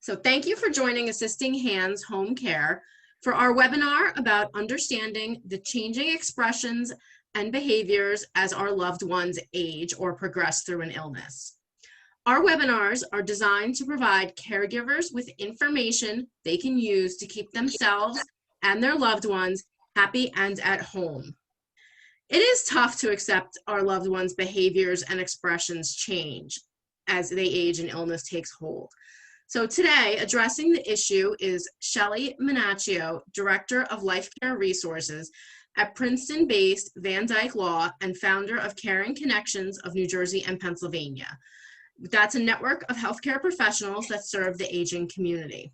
So thank you for joining Assisting Hands Home Care for our webinar about understanding the changing expressions and behaviors as our loved ones age or progress through an illness. Our webinars are designed to provide caregivers with information they can use to keep themselves and their loved ones happy and at home. It is tough to accept our loved ones' behaviors and expressions change as they age and illness takes hold. So today, addressing the issue is Sheli Monacchio, Director of Life Care Resources at Princeton-based Van Dyck Law and founder of Caring Connections of New Jersey and Pennsylvania. That's a network of healthcare professionals that serve the aging community.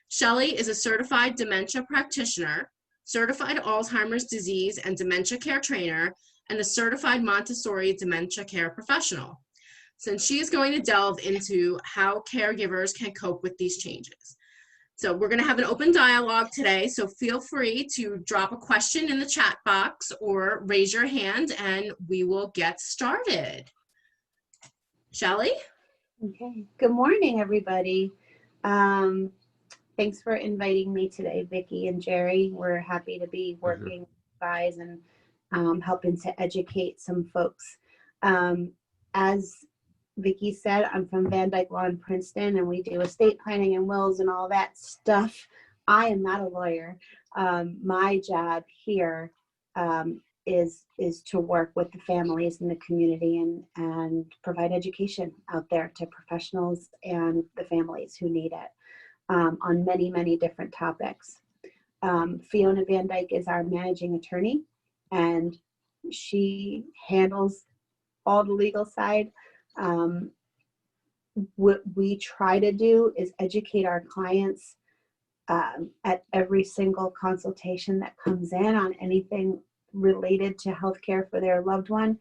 Sheli is a certified dementia practitioner, certified Alzheimer's disease and dementia care trainer, and a certified Montessori dementia care professional. Since she is going to delve into how caregivers can cope with these changes. So we're going to have an open dialogue today, so feel free to drop a question in the chat box or raise your hand and we will get started. Sheli? Okay. Good morning, everybody. Thanks for inviting me today, Vicki and Jerry. We're happy to be working with you guys and helping to educate some folks. As Vicki said, I'm from Van Dyck Law in Princeton, and we do estate planning and wills and all that stuff. I am not a lawyer. My job here is to work with the families in the community and provide education out there to professionals and the families who need it on many, many different topics. Fiona Van Dyck is our managing attorney, and she handles all the legal side. What we try to do is educate our clients at every single consultation that comes in on anything related to healthcare for their loved one.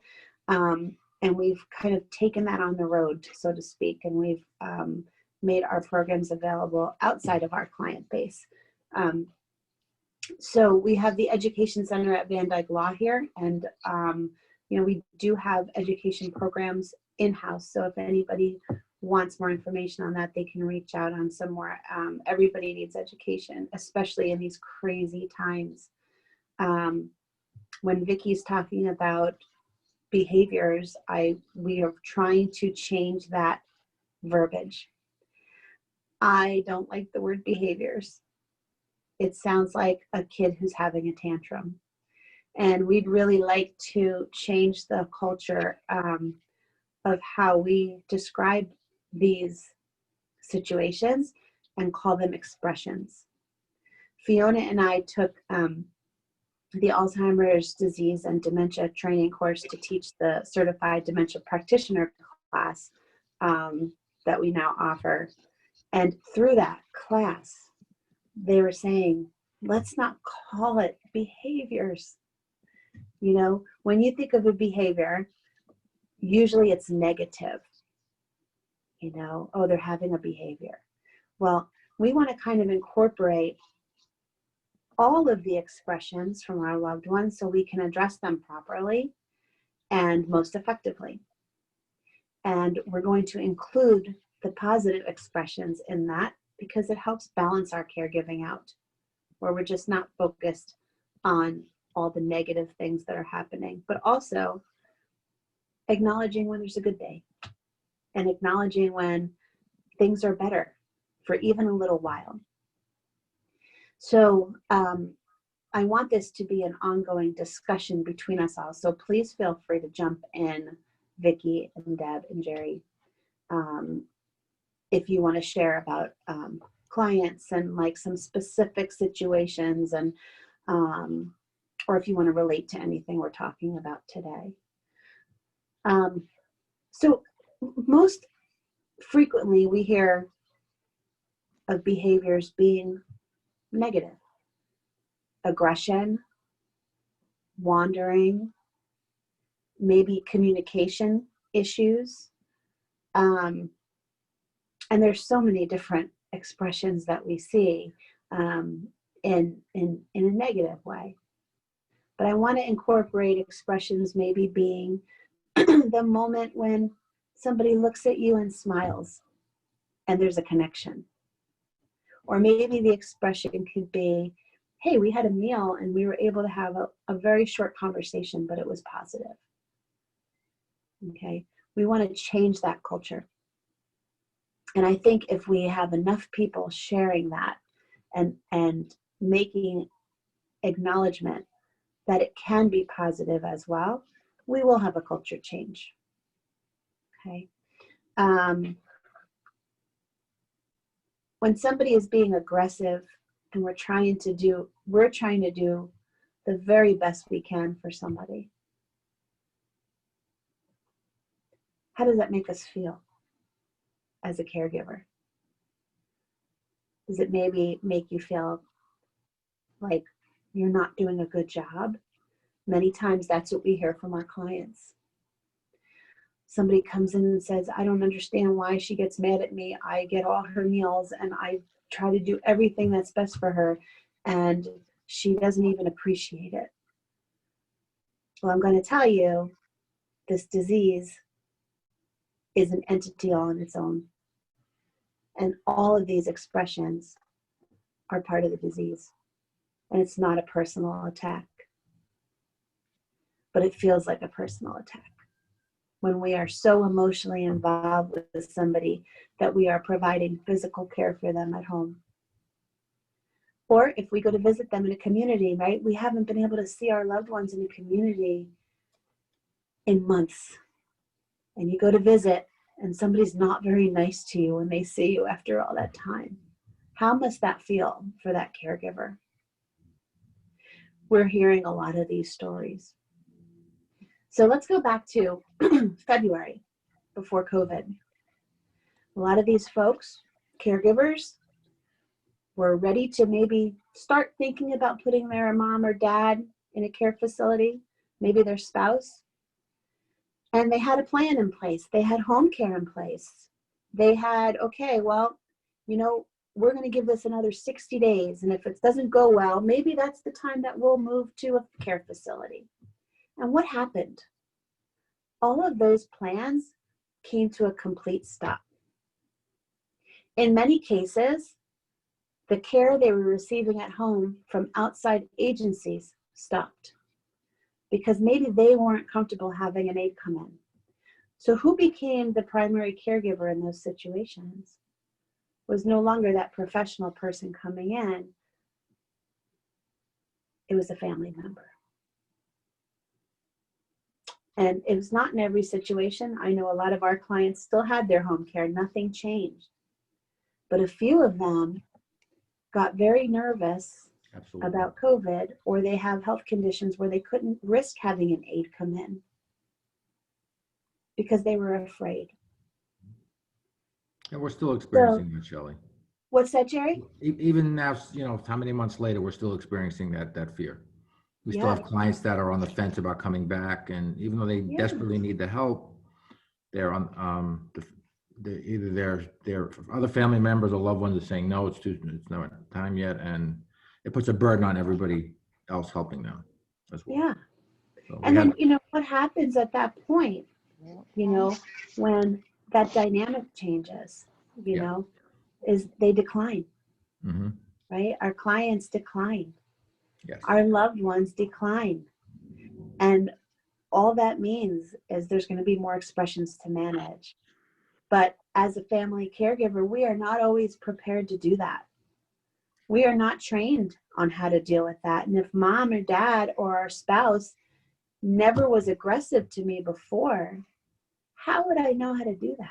And we've kind of taken that on the road, so to speak, and we've made our programs available outside of our client base. So we have the Education Center at Van Dyck Law here, and we do have education programs in-house. So if anybody wants more information on that, they can reach out on somewhere. Everybody needs education, especially in these crazy times. When Vicki's talking about behaviors, we are trying to change that verbiage. I don't like the word behaviors. It sounds like a kid who's having a tantrum. And we'd really like to change the culture of how we describe these situations and call them expressions. Fiona and I took the Alzheimer's disease and dementia training course to teach the certified dementia practitioner class that we now offer. And through that class, they were saying, let's not call it behaviors. You know, when you think of a behavior, usually it's negative. You know, oh, they're having a behavior. Well, we want to kind of incorporate all of the expressions from our loved ones so we can address them properly and most effectively. And we're going to include the positive expressions in that because it helps balance our caregiving out, where we're just not focused on all the negative things that are happening, but also acknowledging when there's a good day and acknowledging when things are better for even a little while. So I want this to be an ongoing discussion between us all. So please feel free to jump in, Vicki and Deb and Jerry, if you want to share about clients and like some specific situations, and or if you want to relate to anything we're talking about today. So most frequently we hear of behaviors being negative: aggression, wandering, maybe communication issues. And there's so many different expressions that we see in a negative way. But I want to incorporate expressions maybe being the moment when somebody looks at you and smiles and there's a connection. Or maybe the expression could be, hey, we had a meal and we were able to have a very short conversation, but it was positive. Okay, we want to change that culture. And I think if we have enough people sharing that and making acknowledgement that it can be positive as well, we will have a culture change. Okay. When somebody is being aggressive and we're trying to do the very best we can for somebody, how does that make us feel as a caregiver? Does it maybe make you feel like you're not doing a good job? Many times that's what we hear from our clients. Somebody comes in and says, I don't understand why she gets mad at me. I get all her meals and I try to do everything that's best for her, and she doesn't even appreciate it. Well, I'm going to tell you, this disease is an entity all on its own. And all of these expressions are part of the disease. And it's not a personal attack, but it feels like a personal attack when we are so emotionally involved with somebody that we are providing physical care for them at home. Or if we go to visit them in a community, right? We haven't been able to see our loved ones in a community in months. And you go to visit and somebody's not very nice to you when they see you after all that time. How must that feel for that caregiver? We're hearing a lot of these stories. So let's go back to February, before COVID. A lot of these folks, caregivers, were ready to maybe start thinking about putting their mom or dad in a care facility, maybe their spouse. And they had a plan in place. They had home care in place. They had, okay, well, you know, we're going to give this another 60 days. And if it doesn't go well, maybe that's the time that we'll move to a care facility. And what happened? All of those plans came to a complete stop. In many cases, the care they were receiving at home from outside agencies stopped because maybe they weren't comfortable having an aide come in. So who became the primary caregiver in those situations was no longer that professional person coming in. It was a family member. And it was not in every situation. I know a lot of our clients still had their home care. Nothing changed. But a few of them got very nervous about COVID, or they have health conditions where they couldn't risk having an aide come in because they were afraid. And we're still experiencing that, Shelley. What's that, Jerry? Even now, you know, how many months later, we're still experiencing that fear. We still have clients that are on the fence about coming back, and even though they desperately need the help, they're on either their other family members or loved ones are saying no, it's not time yet, and it puts a burden on everybody else helping them as well. Yeah. So and then, you know, what happens at that point, you know, when that dynamic changes, you know, is they decline, right? Our clients decline. Yes. Our loved ones decline. And all that means is there's going to be more expressions to manage. But as a family caregiver, we are not always prepared to do that. We are not trained on how to deal with that. And if mom or dad or our spouse never was aggressive to me before, how would I know how to do that?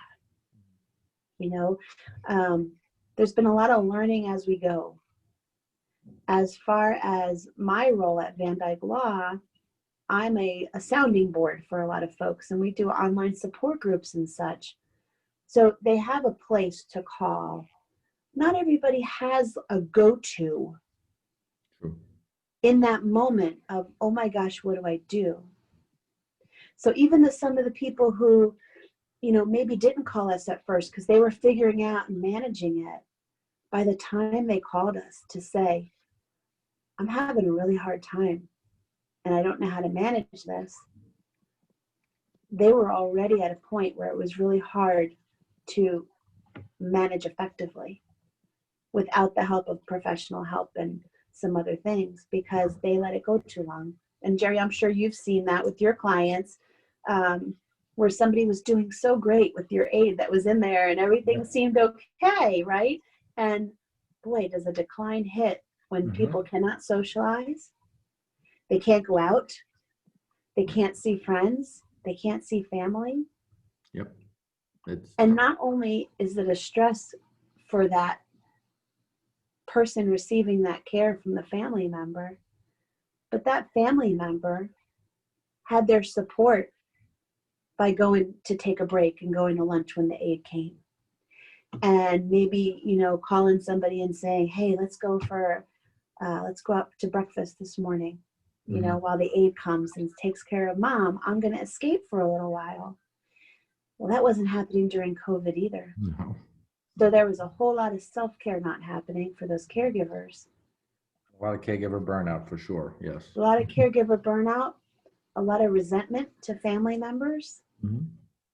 You know, there's been a lot of learning as we go. As far as my role at Van Dyck Law, I'm a sounding board for a lot of folks, and we do online support groups and such. So they have a place to call. Not everybody has a go-to in that moment of, oh my gosh, what do I do? So even some of the people who, you know, maybe didn't call us at first because they were figuring out and managing it, by the time they called us to say, I'm having a really hard time and I don't know how to manage this, they were already at a point where it was really hard to manage effectively. without the help of professional help and some other things, because they let it go too long. And Jerry, I'm sure you've seen that with your clients, where somebody was doing so great with your aide that was in there and everything seemed okay, right? And boy, does a decline hit when people cannot socialize, they can't go out, they can't see friends, they can't see family. Yep. And not only is it a stress for that person receiving that care from the family member, but that family member had their support by going to take a break and going to lunch when the aide came. And maybe, you know, calling somebody and saying, hey, let's go out to breakfast this morning, you know, while the aide comes and takes care of mom. I'm going to escape for a little while. Well, that wasn't happening during COVID either. No. So there was a whole lot of self-care not happening for those caregivers. A lot of caregiver burnout for sure. Yes. A lot of caregiver burnout, a lot of resentment to family members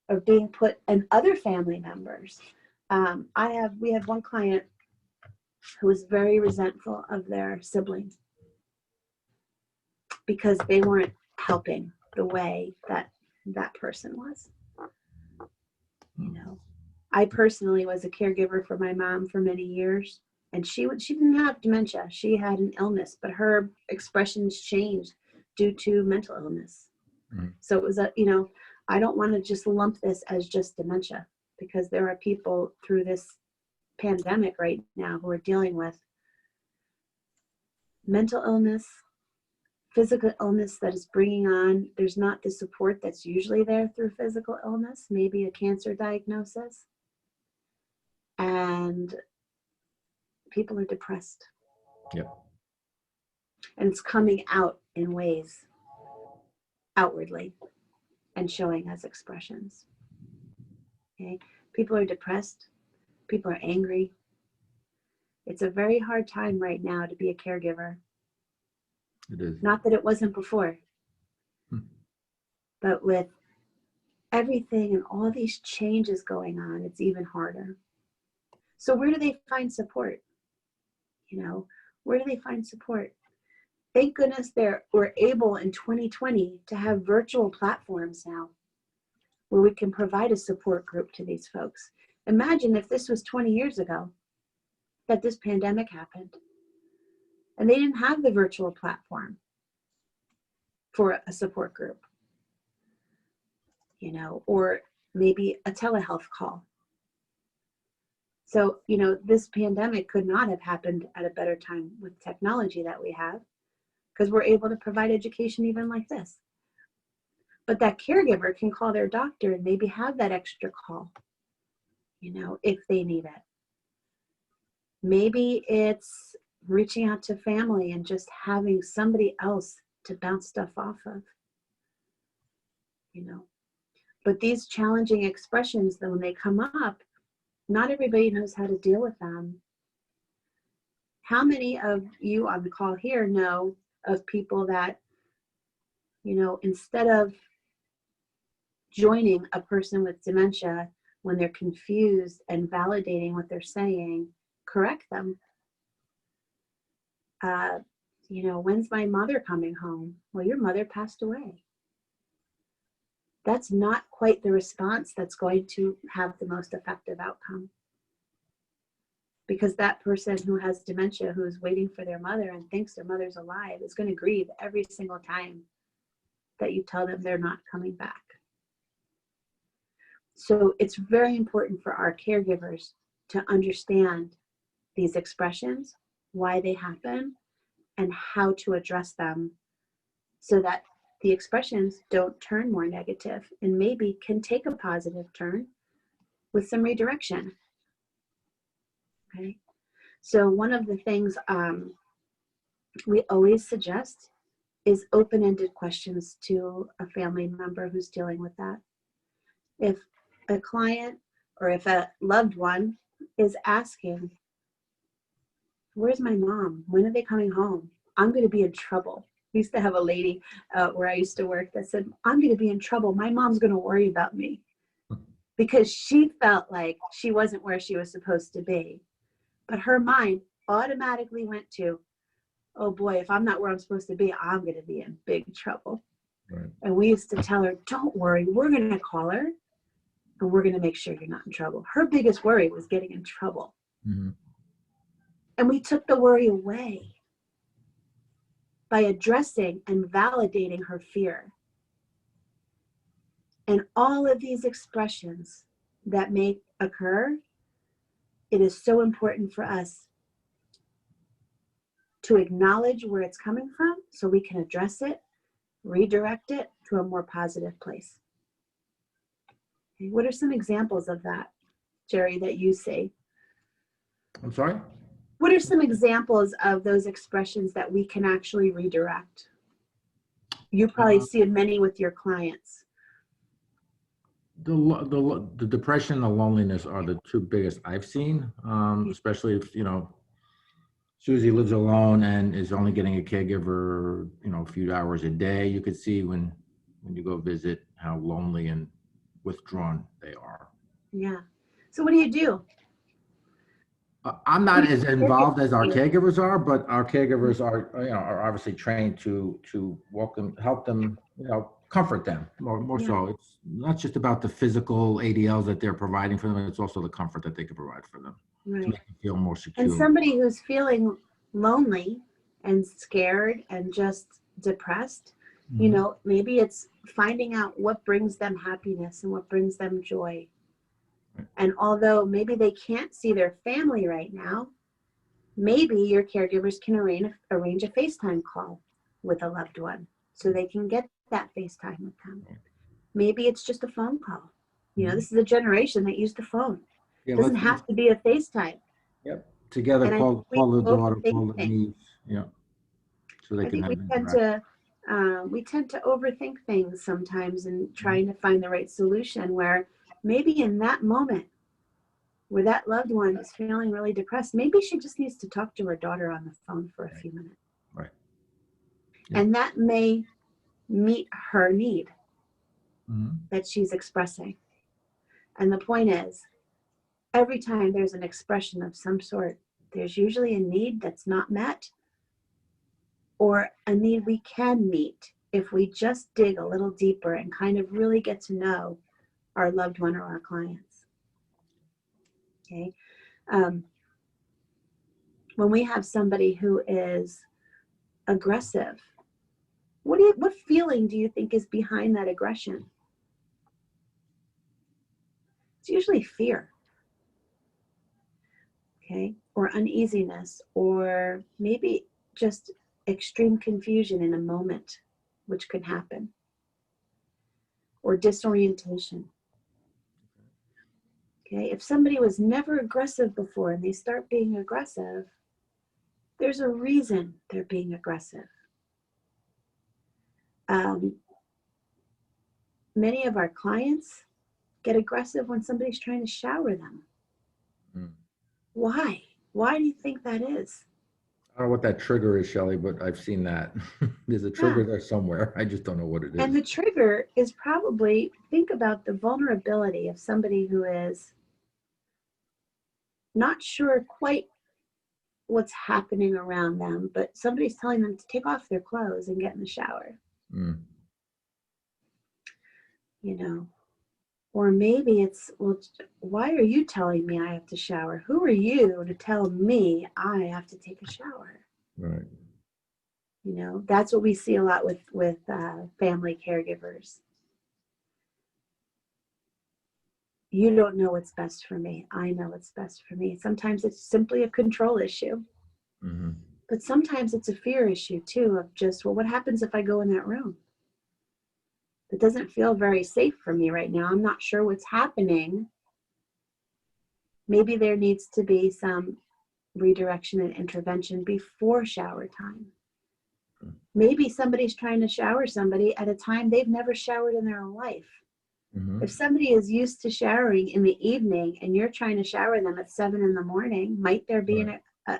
of being put and other family members. We had one client who was very resentful of their siblings because they weren't helping the way that that person was. You know, I personally was a caregiver for my mom for many years, and she didn't have dementia. She had an illness, but her expressions changed due to mental illness. So it was I don't want to just lump this as just dementia, because there are people through this pandemic right now who are dealing with mental illness, physical illness that is bringing on, there's not the support that's usually there through physical illness, maybe a cancer diagnosis, and people are depressed. Yep. And it's coming out in ways outwardly and showing as expressions. Okay, people are depressed, people are angry. It's a very hard time right now to be a caregiver. It is. Not that it wasn't before, but with everything and all these changes going on, it's even harder. So where do they find support? You know, where do they find support? Thank goodness we're able in 2020 to have virtual platforms now where we can provide a support group to these folks. Imagine if this was 20 years ago that this pandemic happened and they didn't have the virtual platform for a support group, you know, or maybe a telehealth call. So, you know, this pandemic could not have happened at a better time with technology that we have, because we're able to provide education even like this. But that caregiver can call their doctor and maybe have that extra call, you know, if they need it. Maybe it's reaching out to family and just having somebody else to bounce stuff off of, you know. But these challenging expressions, then when they come up, not everybody knows how to deal with them. How many of you on the call here know of people that, you know, instead of joining a person with dementia when they're confused and validating what they're saying, correct them? You know, when's my mother coming home? Well, your mother passed away. That's not quite the response that's going to have the most effective outcome. Because that person who has dementia, who is waiting for their mother and thinks their mother's alive, is going to grieve every single time that you tell them they're not coming back. So it's very important for our caregivers to understand these expressions, why they happen, and how to address them so that the expressions don't turn more negative and maybe can take a positive turn with some redirection. Okay, so one of the things we always suggest is open-ended questions to a family member who's dealing with that. If a client or if a loved one is asking, where's my mom? When are they coming home? I'm going to be in trouble. We used to have a lady where I used to work that said, I'm going to be in trouble. My mom's going to worry about me, because she felt like she wasn't where she was supposed to be. But her mind automatically went to, oh boy, if I'm not where I'm supposed to be, I'm going to be in big trouble. Right. And we used to tell her, don't worry, we're going to call her and we're going to make sure you're not in trouble. Her biggest worry was getting in trouble. Mm-hmm. And we took the worry away by addressing and validating her fear. And all of these expressions that may occur, it is so important for us to acknowledge where it's coming from so we can address it, redirect it to a more positive place. Okay, what are some examples of that, Jerry, that you see? I'm sorry? What are some examples of those expressions that we can actually redirect? You probably see many with your clients. The depression and the loneliness are the two biggest I've seen, especially if, Susie lives alone and is only getting a caregiver, a few hours a day. You could see when you go visit how lonely and withdrawn they are. Yeah. So what do you do? I'm not as involved as our caregivers are, but our caregivers are obviously trained to welcome, help them, comfort them more so. It's not just about the physical ADLs that they're providing for them. It's also the comfort that they can provide for them to make them feel more secure. And somebody who's feeling lonely and scared and just depressed, maybe it's finding out what brings them happiness and what brings them joy. And although maybe they can't see their family right now, maybe your caregivers can arrange a FaceTime call with a loved one so they can get that FaceTime with them. Maybe it's just a phone call. This is a generation that used the phone. It doesn't have to be a FaceTime. Yep. Together, call the daughter, call the niece. Yeah. So they can have we tend to overthink things sometimes and trying to find the right solution, where maybe in that moment where that loved one is feeling really depressed, maybe she just needs to talk to her daughter on the phone for a few minutes. Right. Yeah. And that may meet her need Mm-hmm. that she's expressing. And the point is, every time there's an expression of some sort, there's usually a need that's not met, or a need we can meet if we just dig a little deeper and kind of really get to know our loved one or our clients. Okay. When we have somebody who is aggressive, what feeling do you think is behind that aggression? It's usually fear. Okay. Or uneasiness, or maybe just extreme confusion in a moment, which could happen, or disorientation. Okay, if somebody was never aggressive before and they start being aggressive, there's a reason they're being aggressive. Many of our clients get aggressive when somebody's trying to shower them. Why? Why do you think that is? I don't know what that trigger is, Sheli, but I've seen that. There's a trigger there somewhere. I just don't know what it is. And the trigger is probably, think about the vulnerability of somebody who is not sure quite what's happening around them, but somebody's telling them to take off their clothes and get in the shower. Or maybe it's, well, why are you telling me I have to shower? Who are you to tell me I have to take a shower? Right. That's what we see a lot with family caregivers. You don't know what's best for me. I know what's best for me. Sometimes it's simply a control issue. Mm-hmm. But sometimes it's a fear issue too, of just, well, what happens if I go in that room? It doesn't feel very safe for me right now. I'm not sure what's happening. Maybe there needs to be some redirection and intervention before shower time. Maybe somebody's trying to shower somebody at a time they've never showered in their own life. Mm-hmm. If somebody is used to showering in the evening and you're trying to shower them at 7 a.m, might there be an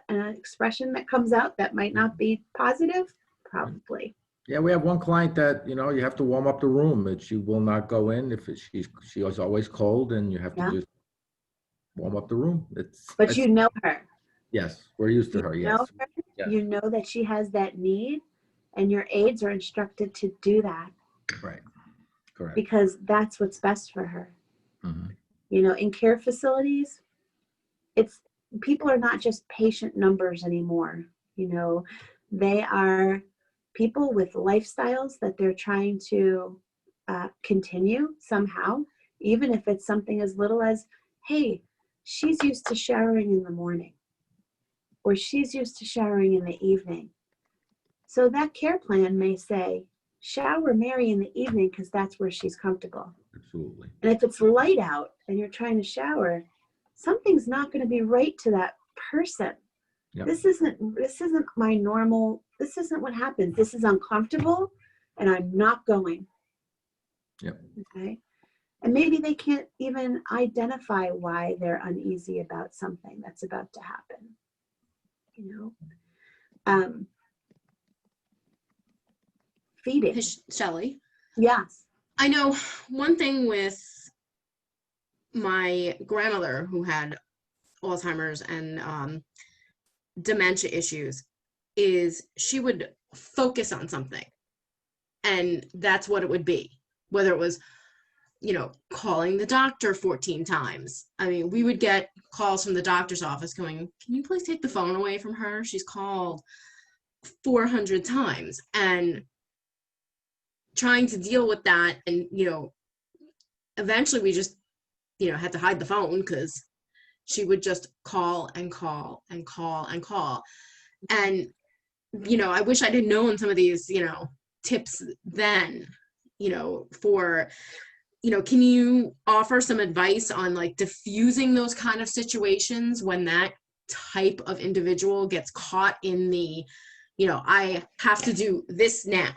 expression that comes out that might not be positive? Probably. Yeah, we have one client that, you have to warm up the room, that she will not go in if she is always cold, and you have to just warm up the room. But you know her. Yes, we're used to her. You know Yes. her, Yes. you know that she has that need, and your aides are instructed to do that Right. Correct. because that's what's best for her. Mhm. You know, in care facilities, it's people are not just patient numbers anymore. You know, they are people with lifestyles that they're trying to continue somehow, even if it's something as little as, hey, she's used to showering in the morning, or she's used to showering in the evening. So that care plan may say, shower Mary in the evening because that's where she's comfortable. Absolutely. And if it's light out and you're trying to shower, something's not going to be right to that person. Yep. This isn't my normal, this isn't what happens. This is uncomfortable and I'm not going. Yep. Okay. And maybe they can't even identify why they're uneasy about something that's about to happen. You know, feeding. Hey, Shelley, Yes. I know one thing with my grandmother who had Alzheimer's and dementia issues is she would focus on something, and that's what it would be, whether it was, you know, calling the doctor 14 times. I mean, we would get calls from the doctor's office going, can you please take the phone away from her? She's called 400 times. And trying to deal with that. And, you know, eventually we just, you know, had to hide the phone because she would just call and call and call and call. And, you know, I wish I didn't known some of these, you know, tips then, you know, for, you know, can you offer some advice on like diffusing those kind of situations when that type of individual gets caught in the, you know, I have to do this now.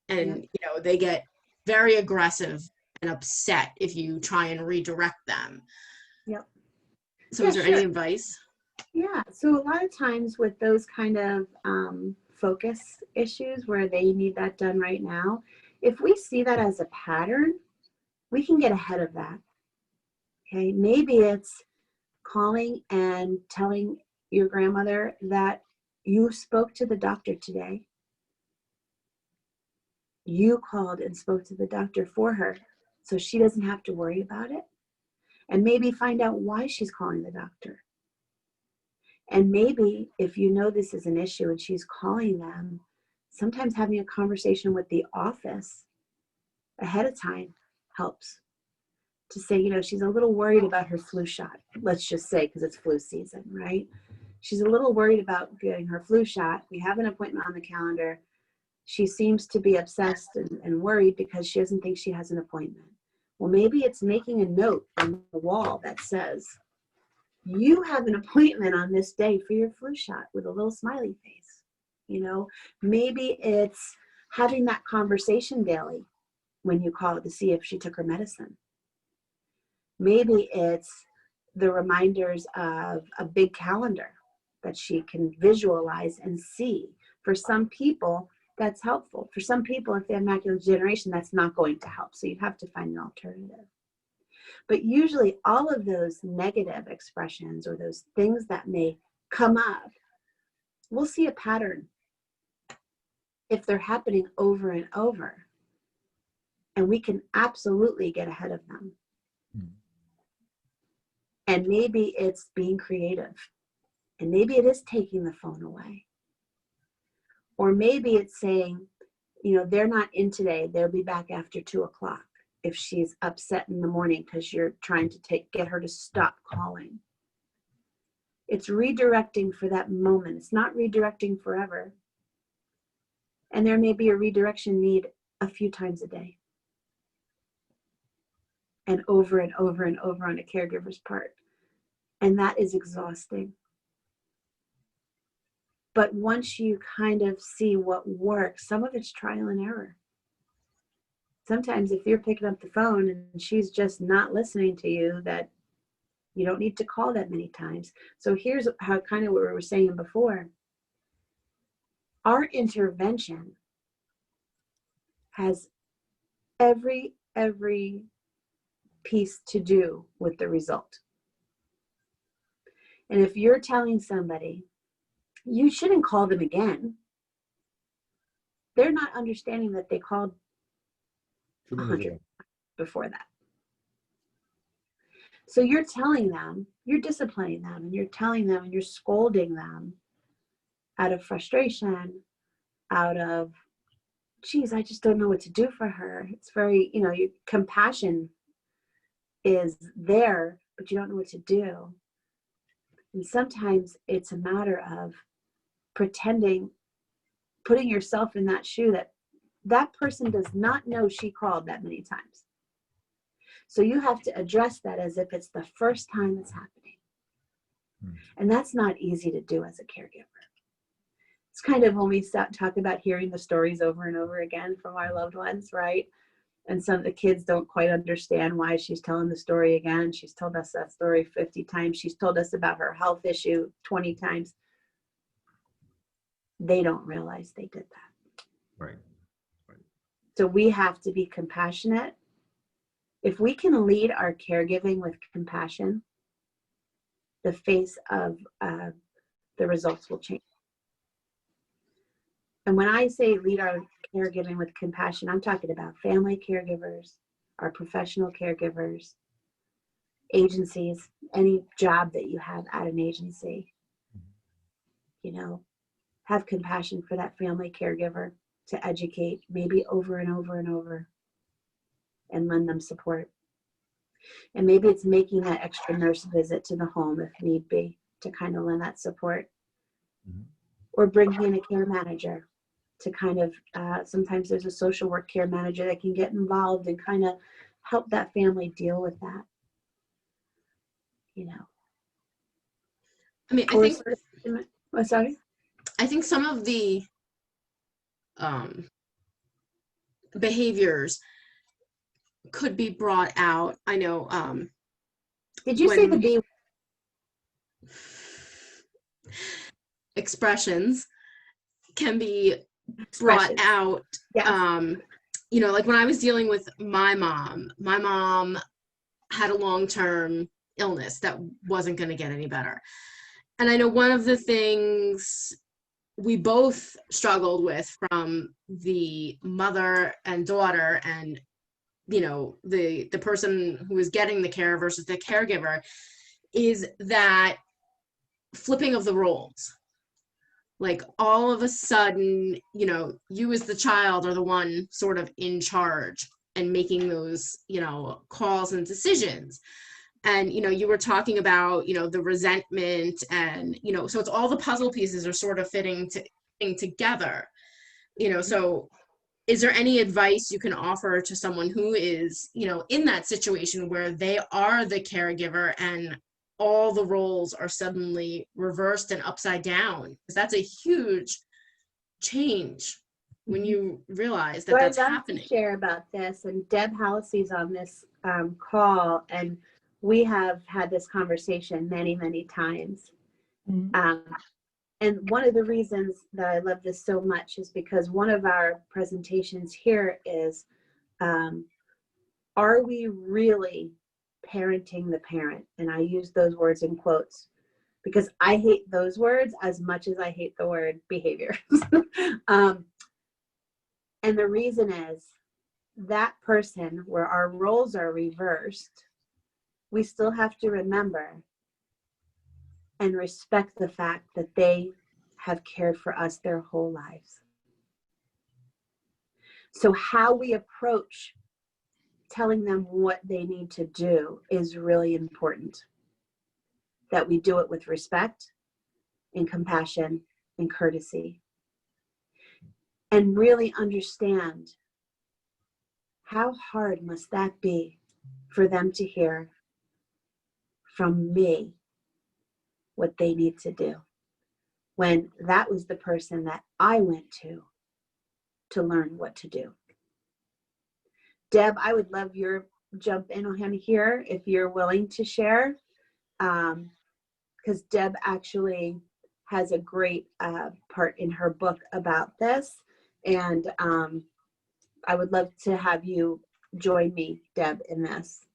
And, you know, they get very aggressive and upset if you try and redirect them. Yep. So Yeah, is there sure. any advice? Yeah. So a lot of times with those kind of focus issues where they need that done right now, if we see that as a pattern, we can get ahead of that. Okay. Maybe it's calling and telling your grandmother that you spoke to the doctor today. You called and spoke to the doctor for her so she doesn't have to worry about it. And maybe find out why she's calling the doctor. And maybe if you know this is an issue and she's calling them, sometimes having a conversation with the office ahead of time helps. To say, you know, she's a little worried about her flu shot. Let's just say, because it's flu season, right? She's a little worried about getting her flu shot. We have an appointment on the calendar. She seems to be obsessed and worried because she doesn't think she has an appointment. Well, maybe it's making a note on the wall that says, you have an appointment on this day for your flu shot with a little smiley face. You know, maybe it's having that conversation daily when you call to see if she took her medicine. Maybe it's the reminders of a big calendar that she can visualize and see. For some people, that's helpful. For some people, if they have macular degeneration, that's not going to help. So you have to find an alternative. But usually all of those negative expressions or those things that may come up, we'll see a pattern if they're happening over and over. And we can absolutely get ahead of them. And maybe it's being creative. And maybe it is taking the phone away. Or maybe it's saying, you know, they're not in today. They'll be back after 2 o'clock. If she's upset in the morning because you're trying to get her to stop calling. It's redirecting for that moment. It's not redirecting forever. And there may be a redirection need a few times a day. And over and over and over on a caregiver's part. And that is exhausting. But once you kind of see what works, some of it's trial and error. Sometimes if you're picking up the phone and she's just not listening to you, that you don't need to call that many times. So here's how kind of what we were saying before. Our intervention has every piece to do with the result. And if you're telling somebody, you shouldn't call them again, they're not understanding that they called 100 before that. So you're telling them, you're disciplining them, and you're telling them, and you're scolding them out of frustration, out of, geez, I just don't know what to do for her. It's very, your compassion is there, but you don't know what to do. And sometimes it's a matter of pretending, putting yourself in that shoe that that person does not know she called that many times. So you have to address that as if it's the first time it's happening. And that's not easy to do as a caregiver. It's kind of when we talk about hearing the stories over and over again from our loved ones, right? And some of the kids don't quite understand why she's telling the story again. She's told us that story 50 times. She's told us about her health issue 20 times. They don't realize they did that. Right. So we have to be compassionate. If we can lead our caregiving with compassion, the face of the results will change. And when I say lead our caregiving with compassion, I'm talking about family caregivers, our professional caregivers, agencies, any job that you have at an agency. Have compassion for that family caregiver to educate, maybe over and over and over, and lend them support. And maybe it's making that extra nurse visit to the home if need be to kind of lend that support. Or bringing in a care manager to kind of, sometimes there's a social work care manager that can get involved and kind of help that family deal with that. I mean, I think some of the behaviors could be brought out. I know. Did you say the B? Expressions can be brought out. Yes. Like when I was dealing with my mom had a long-term illness that wasn't going to get any better. And I know one of the things we both struggled with from the mother and daughter and, the person who is getting the care versus the caregiver is that flipping of the roles. Like all of a sudden, you as the child are the one sort of in charge and making those, calls and decisions. And, you were talking about, the resentment and, so it's all the puzzle pieces are sort of fitting together, so is there any advice you can offer to someone who is, in that situation where they are the caregiver and all the roles are suddenly reversed and upside down? Because that's a huge change when you realize that that's happening. To share about this, and Deb Halsey's on this call, and we have had this conversation many, many times. And one of the reasons that I love this so much is because one of our presentations here is, are we really parenting the parent? And I use those words in quotes because I hate those words as much as I hate the word behavior. And the reason is that person where our roles are reversed, we still have to remember and respect the fact that they have cared for us their whole lives. So how we approach telling them what they need to do is really important. That we do it with respect and compassion and courtesy. And really understand how hard must that be for them to hear from me what they need to do, when that was the person that I went to learn what to do. Deb, I would love your jump in on him here if you're willing to share, because Deb actually has a great part in her book about this, and I would love to have you join me, Deb, in this.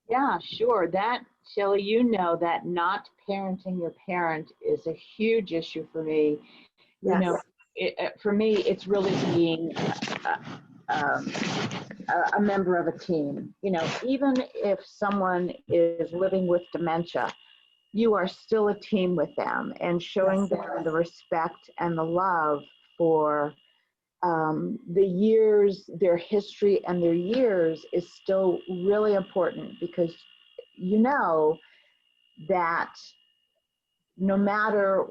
Yeah, sure. That Shelley, you know that not parenting your parent is a huge issue for me. Yes. You know, for me, it's really being a member of a team. You know, even if someone is living with dementia, you are still a team with them, and showing them the respect and the love for the years, their history and their years is still really important, because you know that no matter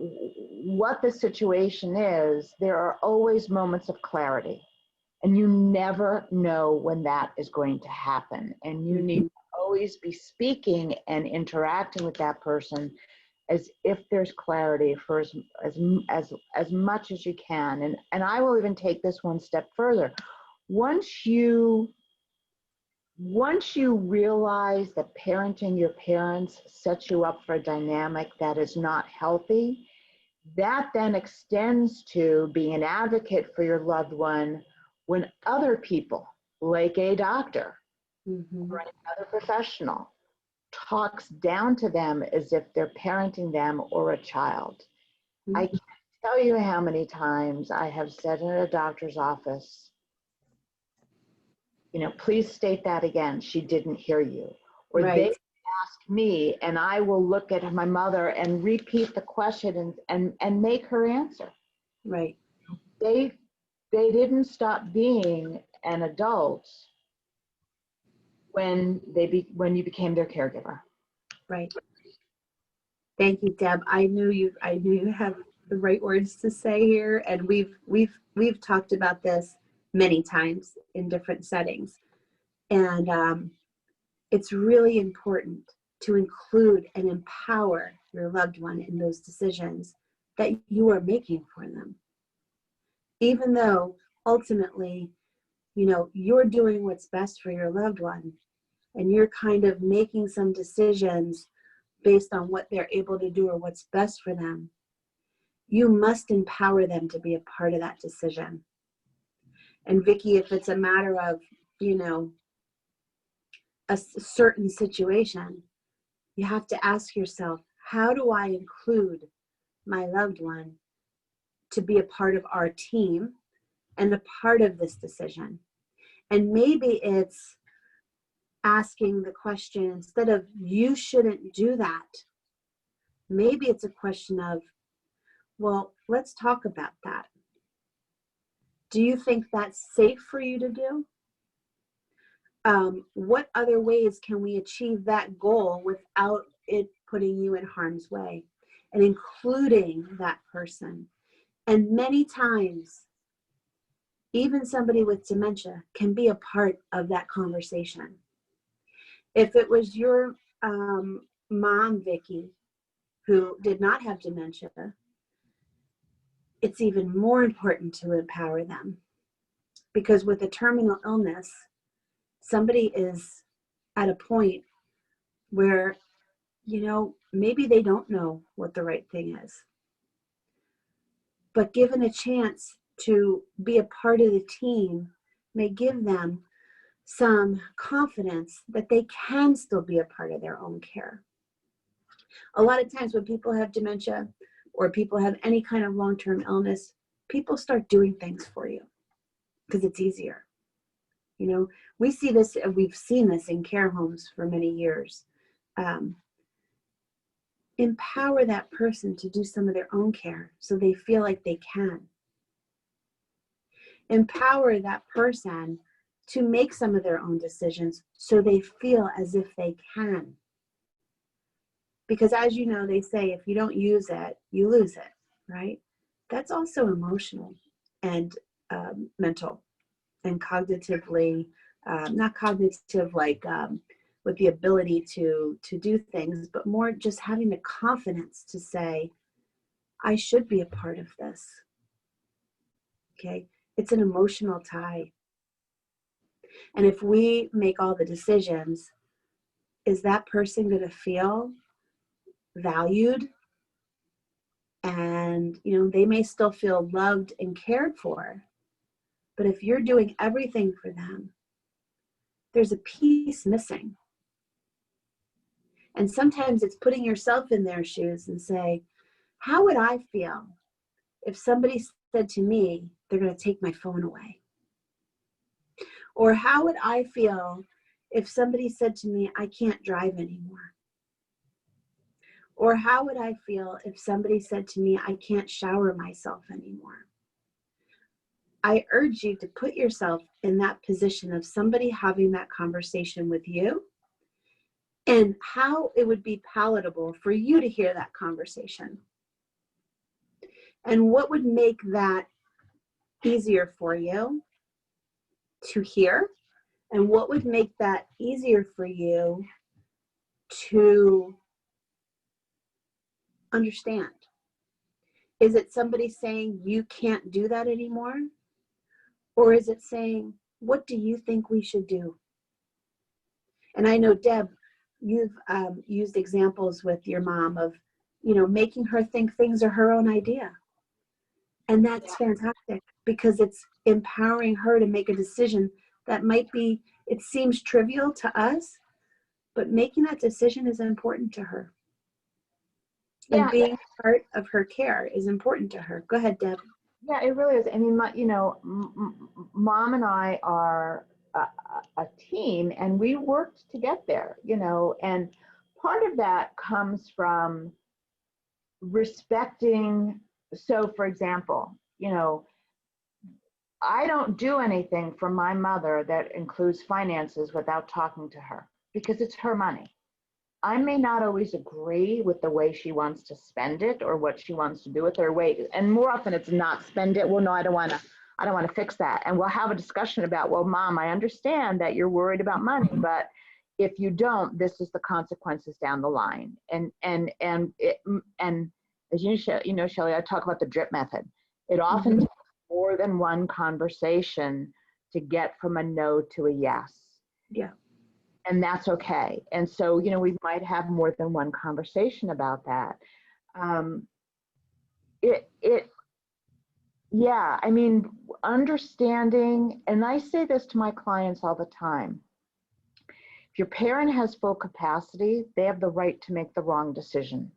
what the situation is, there are always moments of clarity, and you never know when that is going to happen. And you need to always be speaking and interacting with that person as if there's clarity for as much as you can. And I will even take this one step further. Once you realize that parenting your parents sets you up for a dynamic that is not healthy, that then extends to being an advocate for your loved one when other people, like a doctor or another professional, talks down to them as if they're parenting them or a child. I can't tell you how many times I have said in a doctor's office, you know, please state that again. She didn't hear you. Or they ask me, and I will look at my mother and repeat the question and make her answer. Right. They didn't stop being an adult when you became their caregiver. Right. Thank you, Deb. I knew you have the right words to say here, and we've talked about this many times in different settings, and it's really important to include and empower your loved one in those decisions that you are making for them, even though ultimately, you know, you're doing what's best for your loved one, and you're kind of making some decisions based on what they're able to do or what's best for them. You must empower them to be a part of that decision. And Vicki, if it's a matter of, you know, a certain situation, you have to ask yourself, how do I include my loved one to be a part of our team and a part of this decision? And maybe it's asking the question, instead of you shouldn't do that, maybe it's a question of, well, let's talk about that. Do you think that's safe for you to do? What other ways can we achieve that goal without it putting you in harm's way? And including that person. And many times, even somebody with dementia can be a part of that conversation. If it was your mom, Vicki, who did not have dementia, it's even more important to empower them. Because with a terminal illness, somebody is at a point where, you know, maybe they don't know what the right thing is. But given a chance to be a part of the team may give them some confidence that they can still be a part of their own care. A lot of times when people have dementia or people have any kind of long-term illness, people start doing things for you because it's easier. You know, we've seen this in care homes for many years. Empower that person to do some of their own care so they feel like they can. Empower that person to make some of their own decisions so they feel as if they can. Because as you know, they say, if you don't use it, you lose it, right? That's also emotional and mental and cognitively, not cognitive like with the ability to do things, but more just having the confidence to say, I should be a part of this, okay? It's an emotional tie. And if we make all the decisions, is that person going to feel valued? And, you know, they may still feel loved and cared for. But if you're doing everything for them, there's a piece missing. And sometimes it's putting yourself in their shoes and say, how would I feel if somebody said to me, they're going to take my phone away? Or how would I feel if somebody said to me, I can't drive anymore? Or how would I feel if somebody said to me, I can't shower myself anymore? I urge you to put yourself in that position of somebody having that conversation with you, and how it would be palatable for you to hear that conversation. And what would make that easier for you to hear? And what would make that easier for you to understand? Is it somebody saying you can't do that anymore? Or is it saying, what do you think we should do? And I know, Deb, you've used examples with your mom of, making her think things are her own idea. And that's fantastic, because it's empowering her to make a decision that might be, it seems trivial to us, but making that decision is important to her. And being part of her care is important to her. Go ahead, Deb. Yeah, it really is. I mean, Mom and I are a team, and we worked to get there, and part of that comes from respecting. So, for example, I don't do anything for my mother that includes finances without talking to her, because it's her money. I may not always agree with the way she wants to spend it or what she wants to do with her way. And more often it's not spend it. Well, no, I don't want to fix that. And we'll have a discussion about, well, Mom, I understand that you're worried about money, but if you don't, this is the consequences down the line. And as you know, Shelley, I talk about the drip method. It often takes more than one conversation to get from a no to a yes. Yeah. And that's okay. And so, we might have more than one conversation about that. I mean, understanding, and I say this to my clients all the time. If your parent has full capacity, they have the right to make the wrong decision.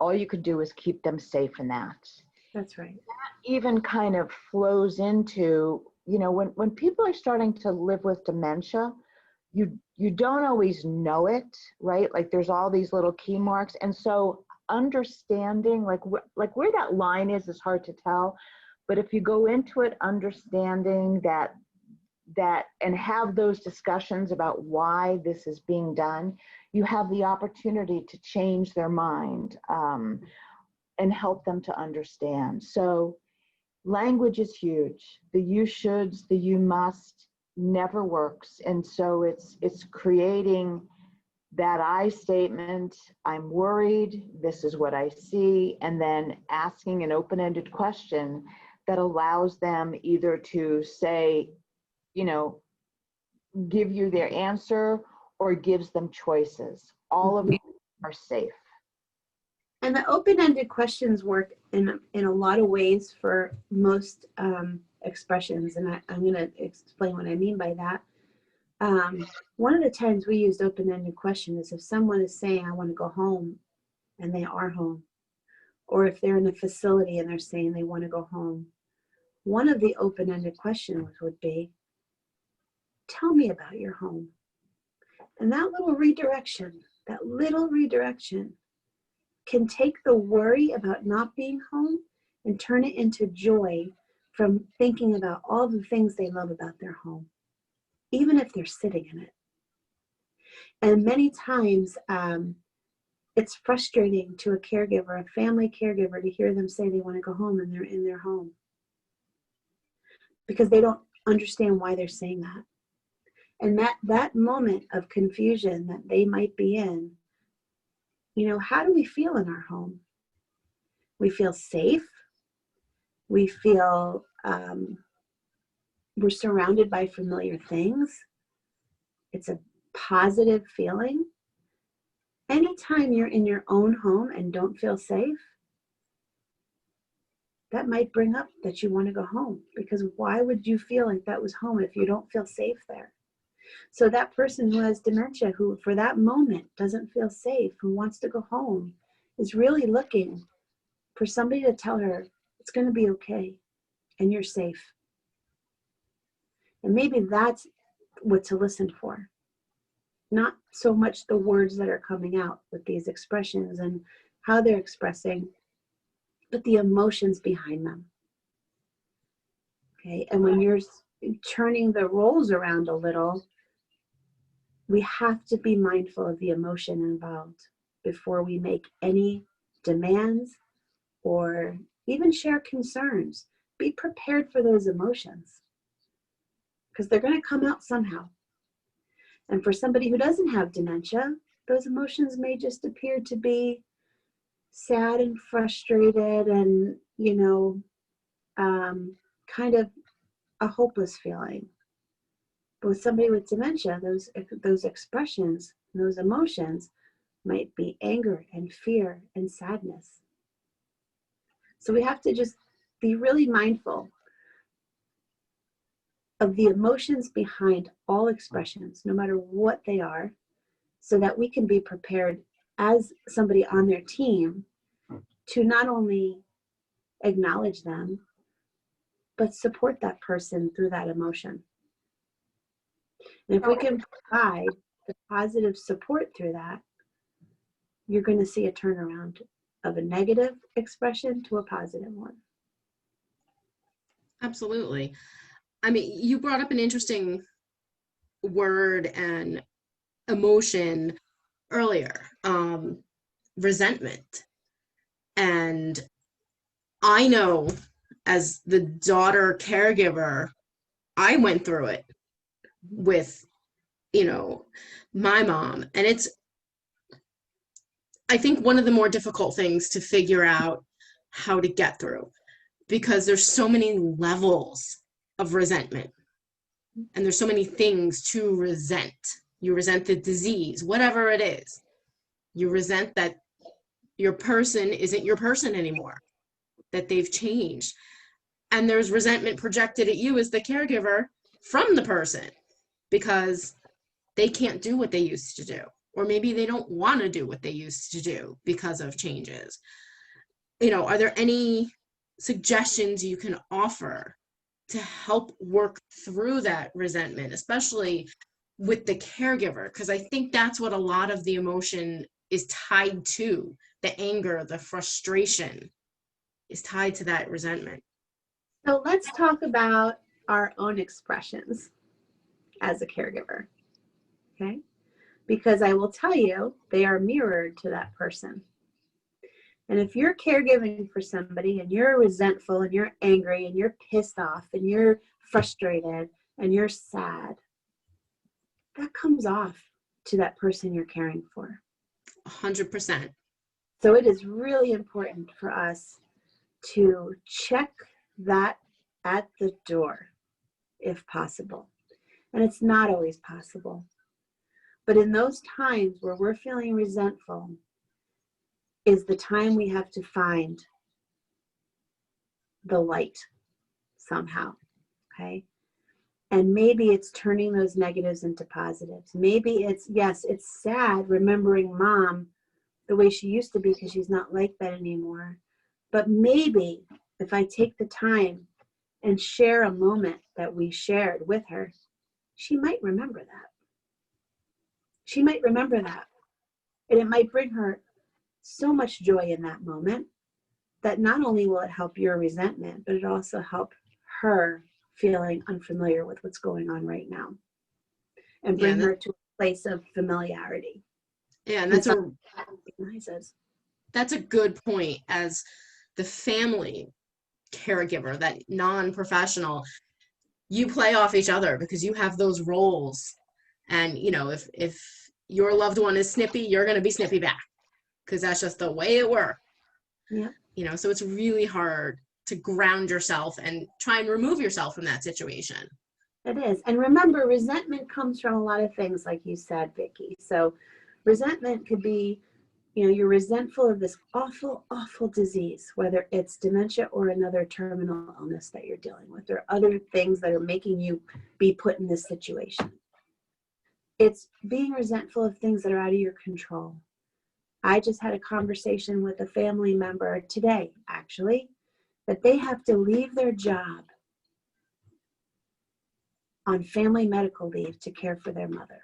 All you could do is keep them safe in that. That's right. That even kind of flows into, when people are starting to live with dementia, you don't always know it, right? Like there's all these little key marks. And so understanding like where that line is hard to tell. But if you go into it understanding that and have those discussions about why this is being done, you have the opportunity to change their mind and help them to understand. So language is huge. The you shoulds, the you must never works. And so it's creating that I statement, I'm worried, this is what I see, and then asking an open-ended question that allows them either to say, give you their answer or gives them choices. All of them are safe. And the open-ended questions work in a lot of ways for most expressions, and I'm going to explain what I mean by that. One of the times we used open-ended question is if someone is saying, I want to go home, and they are home, or if they're in a facility and they're saying they want to go home. One of the open-ended questions would be, tell me about your home. And that little redirection can take the worry about not being home and turn it into joy from thinking about all the things they love about their home, even if they're sitting in it. And many times it's frustrating to a caregiver, a family caregiver, to hear them say they want to go home and they're in their home, because they don't understand why they're saying that. And that moment of confusion that they might be in, how do we feel in our home? We feel safe. We feel we're surrounded by familiar things. It's a positive feeling. Anytime you're in your own home and don't feel safe, that might bring up that you want to go home, because why would you feel like that was home if you don't feel safe there? So that person who has dementia, who for that moment doesn't feel safe, who wants to go home, is really looking for somebody to tell her it's going to be okay and you're safe. And maybe that's what to listen for. Not so much the words that are coming out with these expressions and how they're expressing, but the emotions behind them. Okay, and when you're turning the roles around a little, we have to be mindful of the emotion involved before we make any demands or even share concerns. Be prepared for those emotions because they're going to come out somehow. And for somebody who doesn't have dementia, those emotions may just appear to be sad and frustrated and, kind of a hopeless feeling. But with somebody with dementia, those expressions, those emotions might be anger and fear and sadness. So we have to just be really mindful of the emotions behind all expressions, no matter what they are, so that we can be prepared as somebody on their team to not only acknowledge them, but support that person through that emotion. And if we can provide the positive support through that, you're going to see a turnaround of a negative expression to a positive one. Absolutely. I mean, you brought up an interesting word and emotion earlier, resentment. And I know as the daughter caregiver, I went through it with, my mom. And it's, I think, one of the more difficult things to figure out how to get through, because there's so many levels of resentment and there's so many things to resent. You resent the disease, whatever it is. You resent that your person isn't your person anymore, that they've changed. And there's resentment projected at you as the caregiver from the person because they can't do what they used to do, or maybe they don't want to do what they used to do because of changes. Are there any suggestions you can offer to help work through that resentment, especially with the caregiver? Because I think that's what a lot of the emotion is tied to. The anger, the frustration is tied to that resentment. So let's talk about our own expressions as a caregiver, okay? Because I will tell you, they are mirrored to that person. And if you're caregiving for somebody and you're resentful and you're angry and you're pissed off and you're frustrated and you're sad, that comes off to that person you're caring for. 100%. So it is really important for us to check that at the door, if possible. And it's not always possible. But in those times where we're feeling resentful is the time we have to find the light somehow, okay? And maybe it's turning those negatives into positives. Maybe it's, yes, it's sad remembering mom the way she used to be because she's not like that anymore. But maybe if I take the time and share a moment that we shared with her, she might remember that. She might remember that. And it might bring her so much joy in that moment that not only will it help your resentment, but it also help her feeling unfamiliar with what's going on right now and bring her to a place of familiarity. Yeah, and that's a good point. As the family caregiver, that non-professional, you play off each other because you have those roles. And if your loved one is snippy, you're going to be snippy back because that's just the way it works. Yeah. So it's really hard to ground yourself and try and remove yourself from that situation. It is. And remember, resentment comes from a lot of things, like you said, Vicki. So resentment could be, you're resentful of this awful, awful disease, whether it's dementia or another terminal illness that you're dealing with, or other things that are making you be put in this situation. It's being resentful of things that are out of your control. I just had a conversation with a family member today, actually, that they have to leave their job on family medical leave to care for their mother.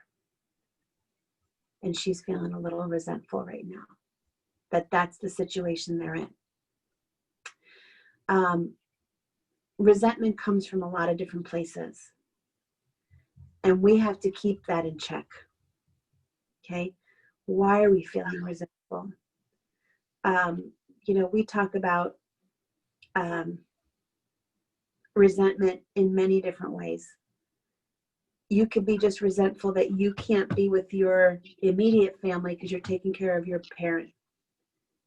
And she's feeling a little resentful right now that that's the situation they're in. Resentment comes from a lot of different places, and we have to keep that in check. Okay, why are we feeling resentful? We talk about resentment in many different ways. You could be just resentful that you can't be with your immediate family because you're taking care of your parent.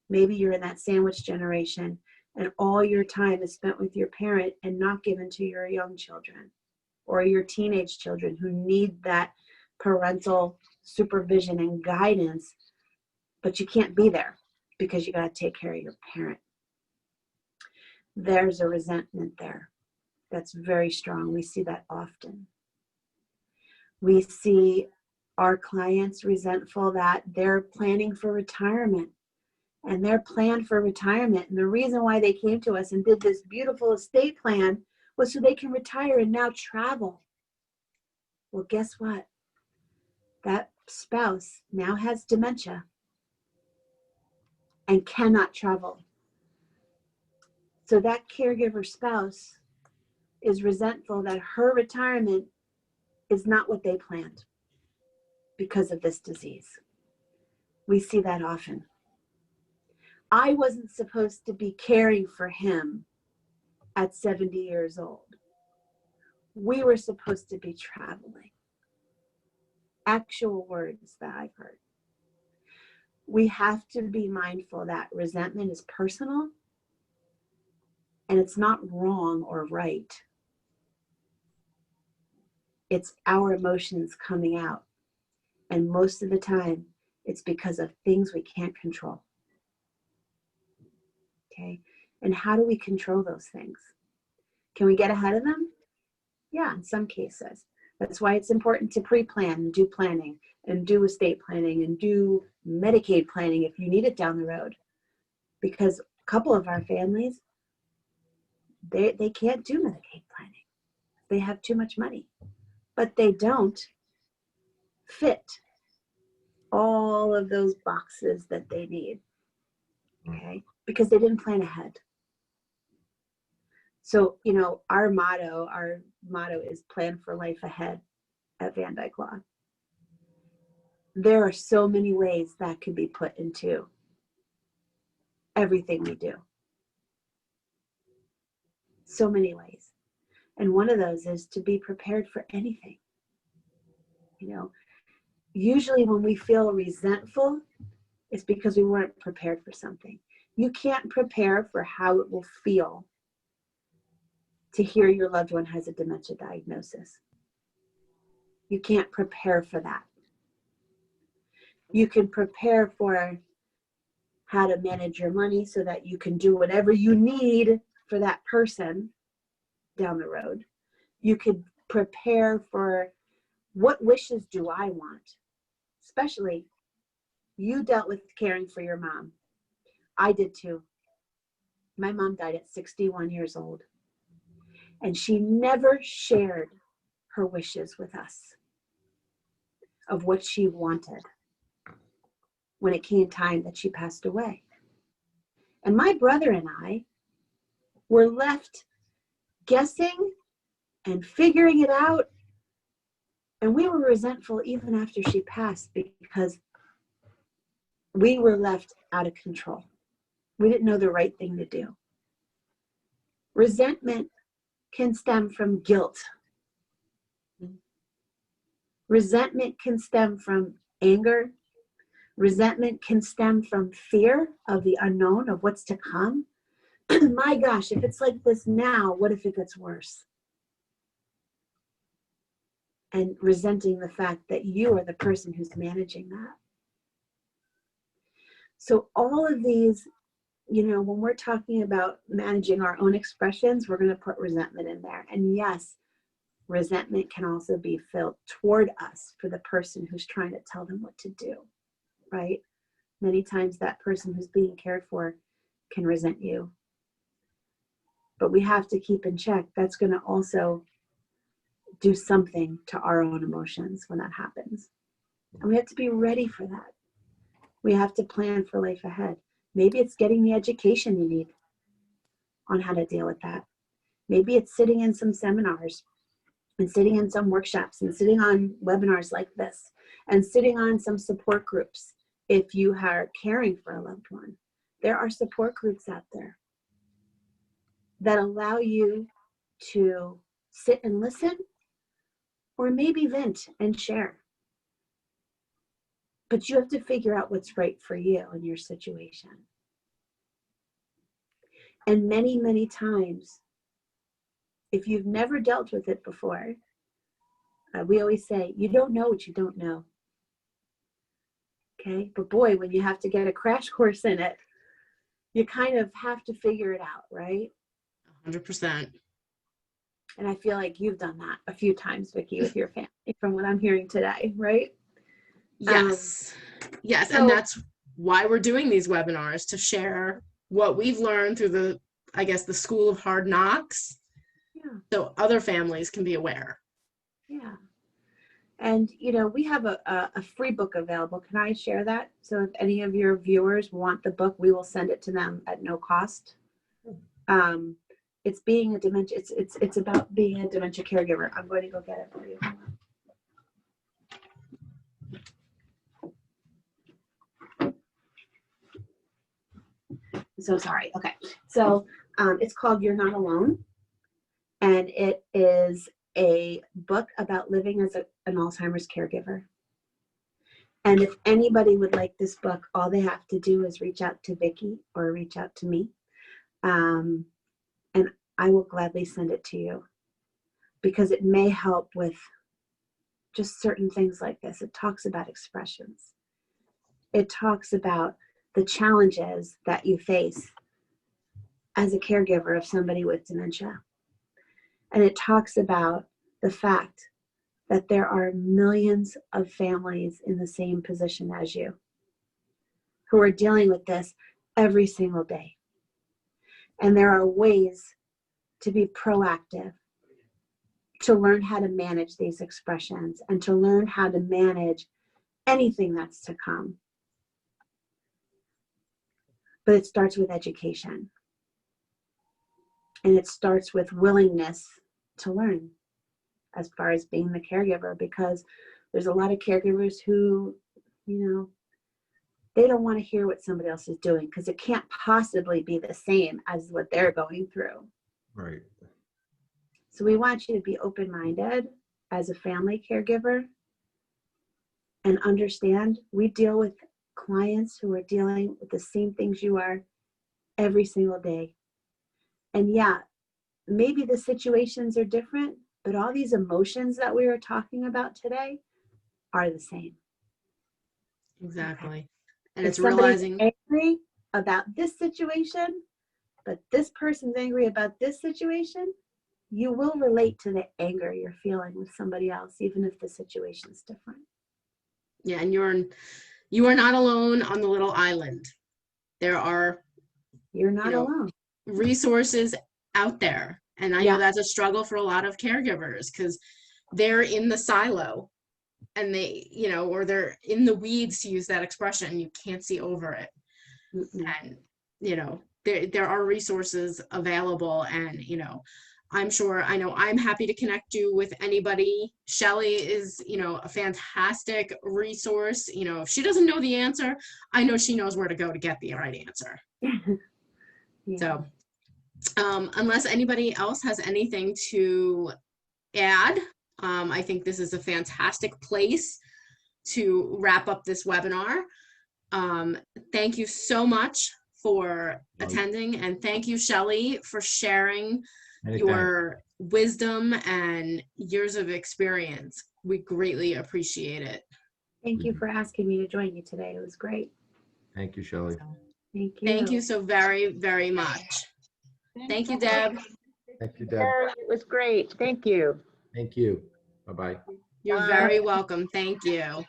Maybe you're in that sandwich generation and all your time is spent with your parent and not given to your young children or your teenage children who need that parental supervision and guidance, but you can't be there because you got to take care of your parent. There's a resentment there that's very strong. We see that often. We see our clients resentful that they're planning for retirement, and their plan for retirement, and the reason why they came to us and did this beautiful estate plan was so they can retire and now travel. Well, guess what? That spouse now has dementia and cannot travel. So that caregiver spouse is resentful that her retirement is not what they planned because of this disease. We see that often. I wasn't supposed to be caring for him at 70 years old. We were supposed to be traveling. Actual words that I've heard. We have to be mindful that resentment is personal and it's not wrong or right. It's our emotions coming out. And most of the time, it's because of things we can't control. Okay? And how do we control those things? Can we get ahead of them? Yeah, in some cases. That's why it's important to pre-plan and do planning and do estate planning and do Medicaid planning if you need it down the road. Because a couple of our families, they can't do Medicaid planning. They have too much money. But they don't fit all of those boxes that they need. Okay? Because they didn't plan ahead. So, our motto is plan for life ahead at Van Dyck Law. There are so many ways that could be put into everything we do. So many ways. And one of those is to be prepared for anything. Usually when we feel resentful, it's because we weren't prepared for something. You can't prepare for how it will feel to hear your loved one has a dementia diagnosis. You can't prepare for that. You can prepare for how to manage your money so that you can do whatever you need for that person down the road. You could prepare for what wishes do I want? Especially, you dealt with caring for your mom. I did too. My mom died at 61 years old. And she never shared her wishes with us of what she wanted when it came time that she passed away. And my brother and I were left guessing and figuring it out. And we were resentful even after she passed because we were left out of control. We didn't know the right thing to do. Resentment can stem from guilt. Resentment can stem from anger. Resentment can stem from fear of the unknown, of what's to come. My gosh, if it's like this now, what if it gets worse? And resenting the fact that you are the person who's managing that. So all of these, when we're talking about managing our own expressions, we're going to put resentment in there. And yes, resentment can also be felt toward us for the person who's trying to tell them what to do, right? Many times that person who's being cared for can resent you. But we have to keep in check. That's going to also do something to our own emotions when that happens. And we have to be ready for that. We have to plan for life ahead. Maybe it's getting the education you need on how to deal with that. Maybe it's sitting in some seminars and sitting in some workshops and sitting on webinars like this and sitting on some support groups. If you are caring for a loved one, there are support groups out there that allow you to sit and listen, or maybe vent and share. But you have to figure out what's right for you in your situation. And many, many times, if you've never dealt with it before, we always say, you don't know what you don't know. Okay, but boy, when you have to get a crash course in it, you kind of have to figure it out, right? 100%. And I feel like you've done that a few times, Vicki, with your family, from what I'm hearing today, right? Yes. Yes. So, and that's why we're doing these webinars, to share what we've learned through the, I guess, the school of hard knocks. yeah, So other families can be aware. yeah. And, you know, we have a free book available. Can I share that? So if any of your viewers want the book, we will send it to them at no cost. It's being a dementia, it's about being a dementia caregiver. I'm going to go get it for you. So sorry. Okay. So it's called You're Not Alone. And it is a book about living as an Alzheimer's caregiver. And if anybody would like this book, all they have to do is reach out to Vicki or reach out to me. And I will gladly send it to you, because it may help with just certain things like this. It talks about expressions. It talks about the challenges that you face as a caregiver of somebody with dementia. And it talks about the fact that there are millions of families in the same position as you who are dealing with this every single day. And there are ways to be proactive, to learn how to manage these expressions and to learn how to manage anything that's to come. But it starts with education. And it starts with willingness to learn as far as being the caregiver, because there's a lot of caregivers who, you know, they don't want to hear what somebody else is doing because it can't possibly be the same as what they're going through. Right. So we want you to be open-minded as a family caregiver and understand we deal with clients who are dealing with the same things you are every single day. And yeah, maybe the situations are different, but all these emotions that we were talking about today are the same. Exactly. And If it's somebody's realizing, angry about this situation, but this person's angry about this situation, you will relate to the anger you're feeling with somebody else, even if the situation's different. yeah, and you are not alone on the little island. There are, You're not alone. resources out there. And I know that's a struggle for a lot of caregivers because they're in the silo and they, or they're in the weeds, to use that expression, and you can't see over it. And, there are resources available, and, I know I'm happy to connect you with anybody. Sheli is, a fantastic resource. If she doesn't know the answer, I know she knows where to go to get the right answer. Yeah. So, unless anybody else has anything to add, I think this is a fantastic place to wrap up this webinar. Thank you so much for attending, and thank you, Sheli, for sharing your wisdom and years of experience. We greatly appreciate it. Thank you for asking me to join you today. It was great. Thank you, Sheli. Thank you. Thank you so very, very much. Thank you, Deb. Thank you, Deb. It was great. Thank you. Thank you. Bye-bye. You're Bye. very welcome. Thank you.